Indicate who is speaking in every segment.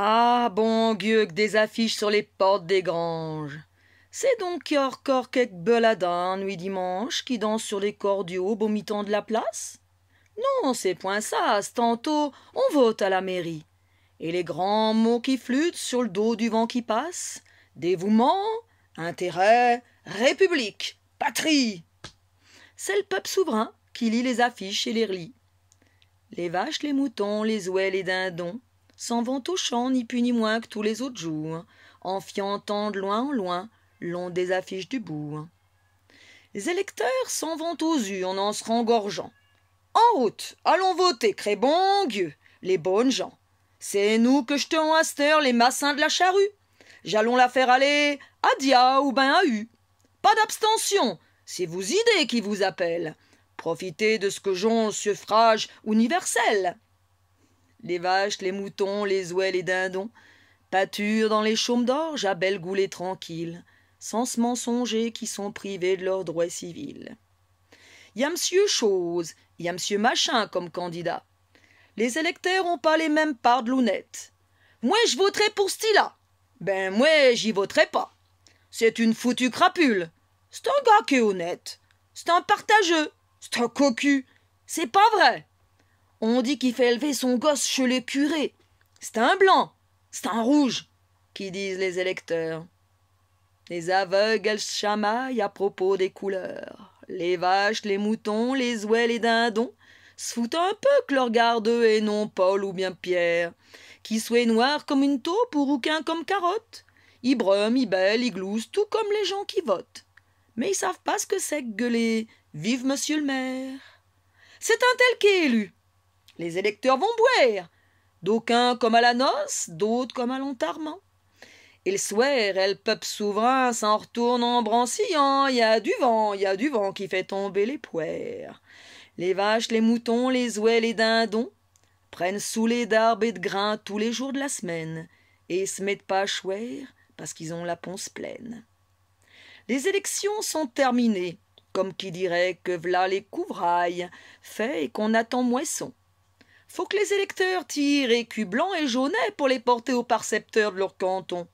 Speaker 1: Ah, bon Dieu, que des affiches sur les portes des granges. C'est donc encore quelques beladins, nuit dimanche, qui dansent sur les cordiaux au mi-temps de la place? Non, c'est point ça, c'est tantôt on vote à la mairie. Et les grands mots qui flûtent sur le dos du vent qui passe, dévouement, intérêt, république, patrie. C'est le peuple souverain qui lit les affiches et les relit. Les vaches, les moutons, les ouets, les dindons s'en vont au champ ni plus ni moins que tous les autres jours, en fiantant de loin en loin, long des affiches du bourg. Les électeurs s'en vont aux urnes en se rengorgeant. En route, allons voter, cré bon Dieu, les bonnes gens. C'est nous que jetons à cette heure les massins de la charrue. J'allons la faire aller à Dia ou ben à U. Pas d'abstention, c'est vos idées qui vous appellent. Profitez de ce que j'ont le suffrage universel. Les vaches, les moutons, les ouets, les dindons pâturent dans les chaumes d'orge à belle goulée tranquille, sans se mensonger qui sont privés de leurs droits civils. Y a monsieur Chose, y a monsieur Machin comme candidat. Les électeurs ont pas les mêmes parts de lunettes. Moi, je voterai pour Stila. Ben, moi, j'y voterai pas. C'est une foutue crapule. C'est un gars qui est honnête. C'est un partageux. C'est un cocu. C'est pas vrai. On dit qu'il fait élever son gosse chez le curé. C'est un blanc. C'est un rouge, qui disent les électeurs. Les aveugles elles chamaillent à propos des couleurs. Les vaches, les moutons, les ouets, les dindons se foutent un peu que leur gardeux et non Paul ou bien Pierre, qui soit noir comme une taupe ou rouquin comme carotte. Ils brument, ils bêlent, ils gloussent, tout comme les gens qui votent. Mais ils savent pas ce que c'est que gueuler « Vive monsieur le maire !» C'est un tel qui est élu. Les électeurs vont boire, d'aucuns comme à la noce, d'autres comme à l'enterrement. Et le soir, le peuple souverain s'en retourne en brancillant. Il y a du vent qui fait tomber les poires. Les vaches, les moutons, les ouets, les dindons prennent sous les d'arbres et de grains tous les jours de la semaine et se mettent pas à choir parce qu'ils ont la ponce pleine. Les élections sont terminées, comme qui dirait que v'là les couvrailles fait et qu'on attend moisson. Faut que les électeurs tirent écus blancs et jaunets pour les porter aux percepteurs de leur canton.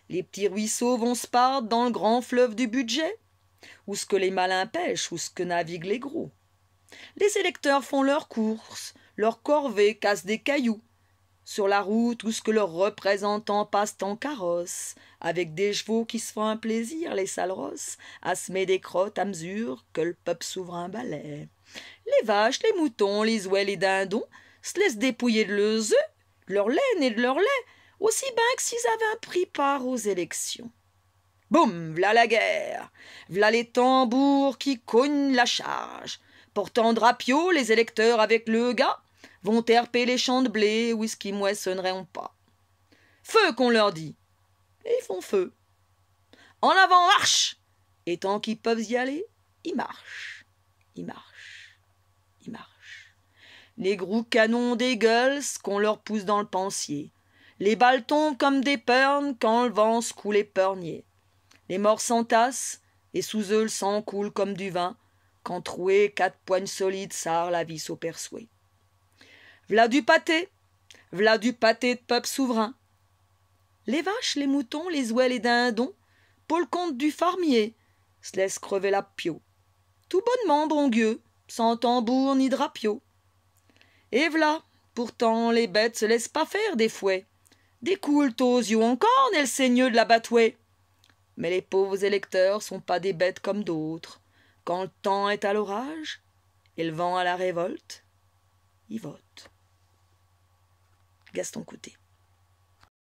Speaker 1: Les petits ruisseaux vont se perdre dans le grand fleuve du budget, où ce que les malins pêchent, où ce que naviguent les gros. Les électeurs font leurs courses, leurs corvées cassent des cailloux. Sur la route, où ce que leurs représentants passent en carrosse, avec des chevaux qui se font un plaisir, les sales rosses, à semer des crottes à mesure que le peuple souverain balaie. Les vaches, les moutons, les ouets, les dindons se laissent dépouiller de leurs œufs, de leur laine et de leur lait, aussi bien que s'ils avaient pris part aux élections. Boum, v'là la guerre, v'là les tambours qui cognent la charge. Portant drapeau, les électeurs avec le gars vont terper les champs de blé où ce qui moissonneront pas. Feu qu'on leur dit, et ils font feu. En avant, marche! Et tant qu'ils peuvent y aller, ils marchent, ils marchent, ils marchent. Les gros canons dégueulent qu'on leur pousse dans le pensier. Les balles tombent comme des pernes quand le vent secoue les peurniers. Les morts s'entassent, et sous eux le sang coule comme du vin, quand troué 4 poignes solides sarrent la vis au perçoué. V'là du pâté de peuple souverain. Les vaches, les moutons, les ouets, les dindons, pour le compte du farmier, se laissent crever la pio. Tout bonnement, bon Dieu, sans tambour ni drapio. Et v'là, pourtant, les bêtes se laissent pas faire des fouets. Découle aux yeux encore, n'est le seigneur de la batouée. Mais les pauvres électeurs sont pas des bêtes comme d'autres. Quand le temps est à l'orage et le vent à la révolte, ils votent. Gaston Coutet.